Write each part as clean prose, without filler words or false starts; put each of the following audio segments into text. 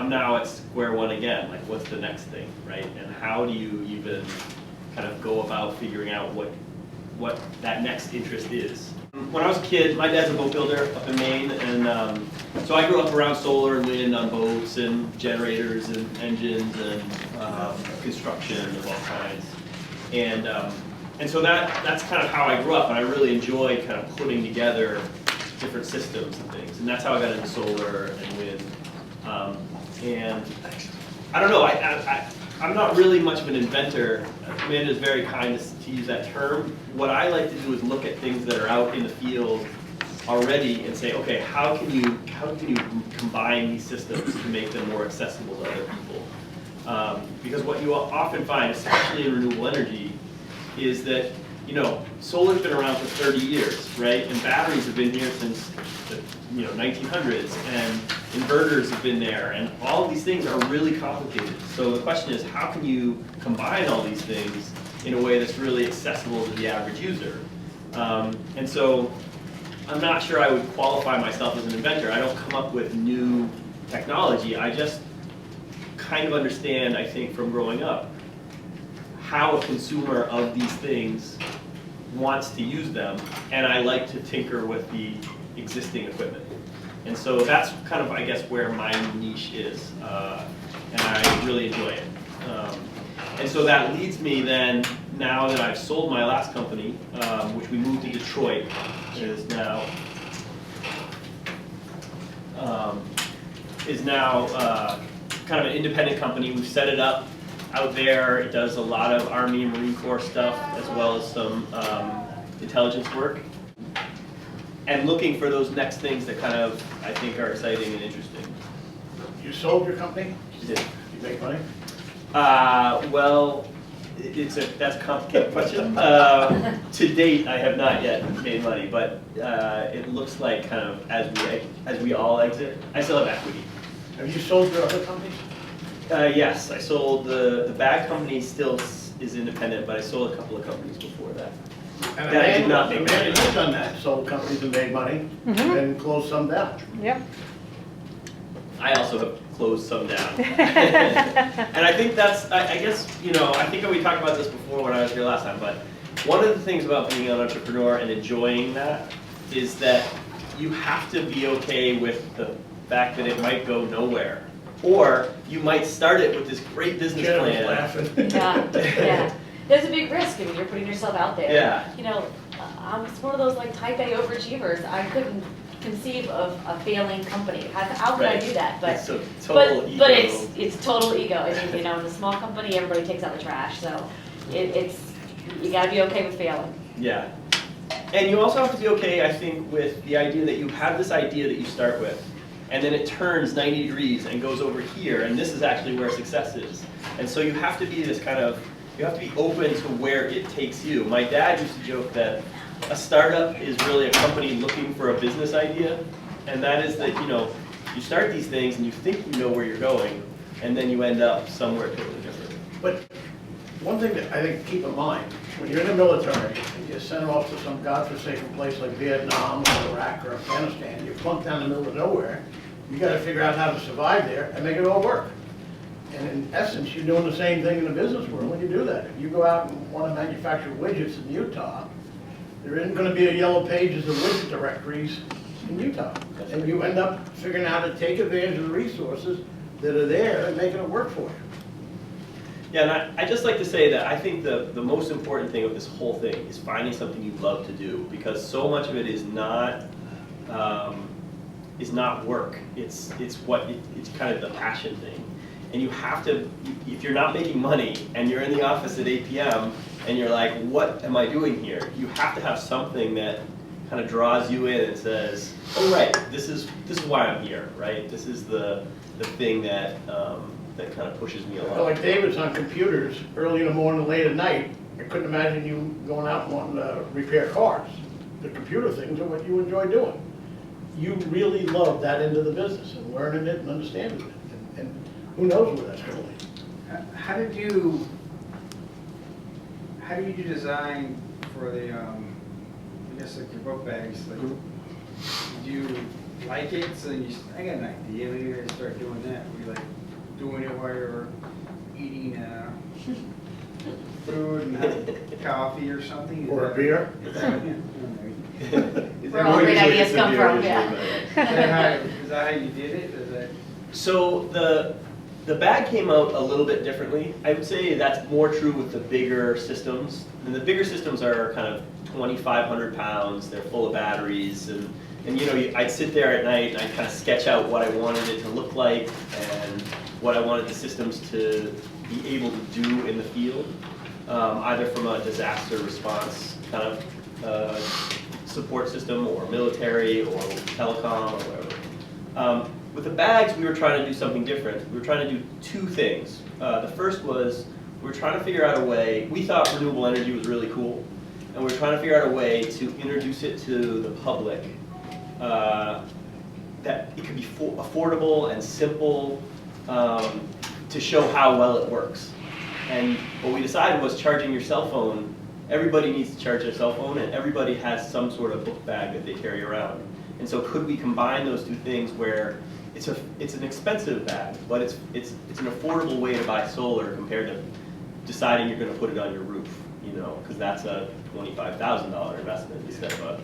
I'm now at square one again. Like, what's the next thing, right? And how do you even kind of go about figuring out what that next interest is? When I was a kid, my dad's a boat builder up in Maine, and so I grew up around solar and wind on boats and generators and engines and construction of all kinds. And so that's kind of how I grew up, and I really enjoyed kind of putting together different systems and things. And that's how I got into solar and wind. And I don't know, I'm not really much of an inventor. Amanda's very kind to use that term. What I like to do is look at things that are out in the field already and say, okay, how can you combine these systems to make them more accessible to other people? Because what you often find, especially in renewable energy, is that solar's been around for 30 years, right? And batteries have been here since the 1900s, and inverters have been there, and all of these things are really complicated. So the question is, how can you combine all these things in a way that's really accessible to the average user? And so I'm not sure I would qualify myself as an inventor. I don't come up with new technology. I just kind of understand, I think, from growing up, how a consumer of these things wants to use them, and I like to tinker with the existing equipment. And so that's kind of, I guess, where my niche is, and I really enjoy it. And so that leads me then, now that I've sold my last company, which we moved to Detroit, it is now kind of an independent company. We've set it up out there. It does a lot of Army and Marine Corps stuff, as well as some intelligence work. And looking for those next things that kind of, I think, are exciting and interesting. You sold your company? You did. You make money? Well, that's a complicated question. To date, I have not yet made money, but it looks like kind of as we all exit, I still have equity. Have you sold your other companies? Yes, I sold the bag company. Still is independent, but I sold a couple of companies before that. And That I did not make Amanda, money. you've done that, sold companies and made money, and closed some down. Yep. I also have closed some down. And I think that's, I guess, I think we talked about this before when I was here last time, but one of the things about being an entrepreneur and enjoying that is that you have to be okay with the fact that it might go nowhere. Or you might start it with this great business Jenna was plan. laughing. Yeah. There's a big risk. I mean, you're putting yourself out there. Yeah. I'm one of those like type A overachievers. I couldn't conceive of a failing company. How could I Right. do that? But It's a total ego. but it's total ego. I mean, in a small company, everybody takes out the trash. So you got to be okay with failing. Yeah. And you also have to be okay, I think, with the idea that you have this idea that you start with, and then it turns 90 degrees and goes over here, and this is actually where success is. And so you have to be you have to be open to where it takes you. My dad used to joke that a startup is really a company looking for a business idea, and that is that, you start these things and you think you know where you're going, and then you end up somewhere totally different. But one thing that I think to keep in mind, when you're in the military, and you're sent off to some godforsaken place like Vietnam or Iraq or Afghanistan, you're plunked down in the middle of nowhere, you got to figure out how to survive there and make it all work. And in essence, you're doing the same thing in the business world when you do that. If you go out and want to manufacture widgets in Utah, there isn't going to be a yellow pages of widget directories in Utah. And you end up figuring out how to take advantage of the resources that are there and making it work for you. Yeah, and I just like to say that I think the most important thing of this whole thing is finding something you love to do, because so much of it is not work. It's kind of the passion thing. And you have to, if you're not making money and you're in the office at 8 p.m. and you're like, what am I doing here? You have to have something that kind of draws you in and says, oh right, this is why I'm here, right? This is the thing that kind of pushes me along. Well, like David's on computers early in the morning, late at night. I couldn't imagine you going out and wanting to repair cars. The computer things are what you enjoy doing. You really love that end of the business and learning it and understanding it. And who knows where that's going to lead. How did you design for the, I guess like your book bags? Like, did you like it, so you, I got an idea, maybe you're gonna start doing that, we like doing it while you're eating, food and having coffee or something. Is Or a that- beer. Is that, is Where all great ideas come from, yeah. is that how you did it? Is that? So the bag came out a little bit differently. I would say that's more true with the bigger systems. And the bigger systems are kind of 2,500 pounds. They're full of batteries, and you know, I'd sit there at night and I'd kind of sketch out what I wanted it to look like and what I wanted the systems to be able to do in the field, either from a disaster response kind of support system, or military, or telecom, or whatever. With the bags, we were trying to do something different. We were trying to do two things. The first was we were trying to figure out a way. We thought renewable energy was really cool, and we were trying to figure out a way to introduce it to the public that it could be affordable and simple to show how well it works. And what we decided was charging your cell phone. Everybody needs to charge their cell phone, and everybody has some sort of book bag that they carry around. And so could we combine those two things where it's an expensive bag, but it's an affordable way to buy solar compared to deciding you're going to put it on your roof, you know, because that's a $25,000 investment instead of a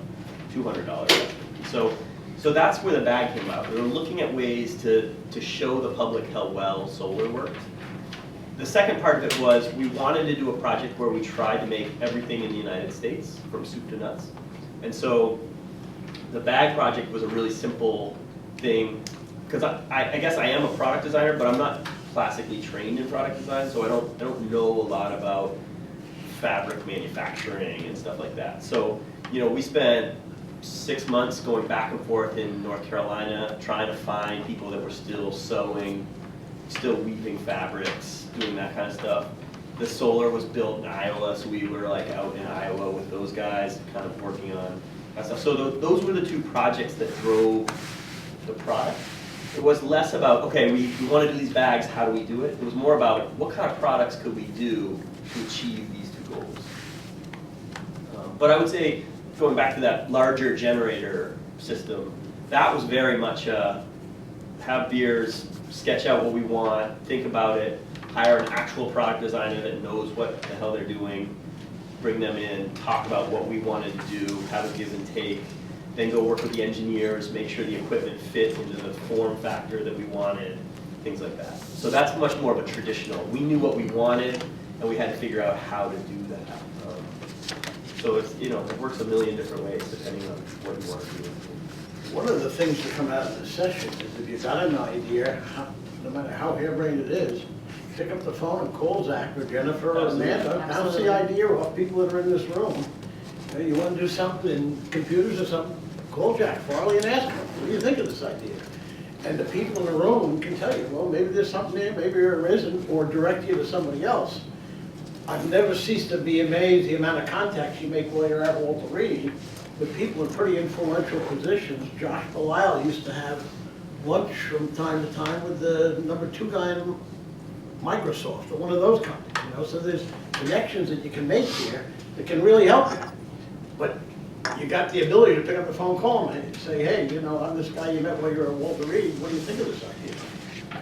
$200 investment. So that's where the bag came out. We were looking at ways to show the public how well solar worked. The second part of it was we wanted to do a project where we tried to make everything in the United States from soup to nuts. And so the bag project was a really simple thing, because I guess I am a product designer, but I'm not classically trained in product design, so I don't know a lot about fabric manufacturing and stuff like that. So, you know, we spent 6 months going back and forth in North Carolina trying to find people that were still sewing, still weaving fabrics, doing that kind of stuff. The solar was built in Iowa, so we were like out in Iowa with those guys, kind of working on that stuff. So those were the two projects that drove the product. It was less about, okay, we want to do these bags, how do we do it? It was more about what kind of products could we do to achieve these two goals. But I would say, going back to that larger generator system, that was very much have beers, sketch out what we want, think about it, hire an actual product designer that knows what the hell they're doing, bring them in, talk about what we wanted to do, have a give and take, then go work with the engineers, make sure the equipment fit into the form factor that we wanted, things like that. So that's much more of a traditional. We knew what we wanted, and we had to figure out how to do that. So it's, you know, it works a million different ways depending on what you want to do. One of the things that come out of this session is if you've got an idea, no matter how harebrained it is, pick up the phone and call Zach or Jennifer or Amanda, bounce the idea off people that are in this room. You want to do something in computers or something, call Jack Farley and ask him, what do you think of this idea? And the people in the room can tell you, well, maybe there's something there, maybe there isn't, or direct you to somebody else. I've never ceased to be amazed the amount of contacts you make while you're at Walter Reed with people in pretty influential positions. Josh Belisle used to have lunch from time to time with the #2 guy in Microsoft, or one of those companies, you know, so there's connections that you can make here that can really help you. But you got the ability to pick up the phone, call them, and say, hey, you know, I'm this guy you met while you were at Walter Reed, what do you think of this idea?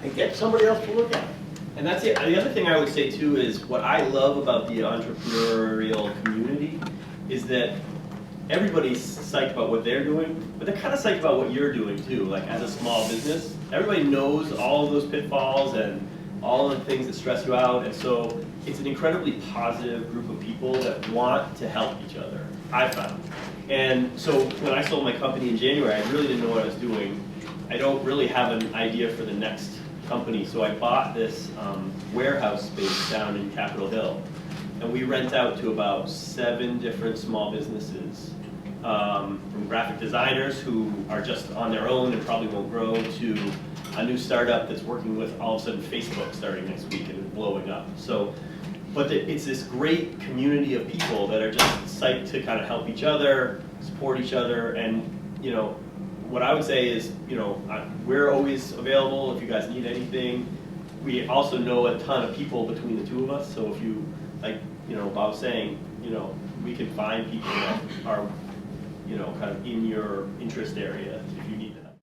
And get somebody else to look at it. And that's it. The other thing I would say too is what I love about the entrepreneurial community is that everybody's psyched about what they're doing, but they're kind of psyched about what you're doing too. Like as a small business, everybody knows all of those pitfalls and all of the things that stress you out, and so it's an incredibly positive group of people that want to help each other, I found. And so when I sold my company in January, I really didn't know what I was doing. I don't really have an idea for the next company, so I bought this warehouse space down in Capitol Hill, and we rent out to about 7 different small businesses, from graphic designers who are just on their own and probably won't grow, to a new startup that's working with all of a sudden Facebook starting next week and blowing up. So, but it's this great community of people that are just psyched to kind of help each other, support each other, and you know, what I would say is, you know, we're always available if you guys need anything. We also know a ton of people between the two of us, so if you, like, you know, Bob was saying, you know, we can find people that are, you know, kind of in your interest area if you need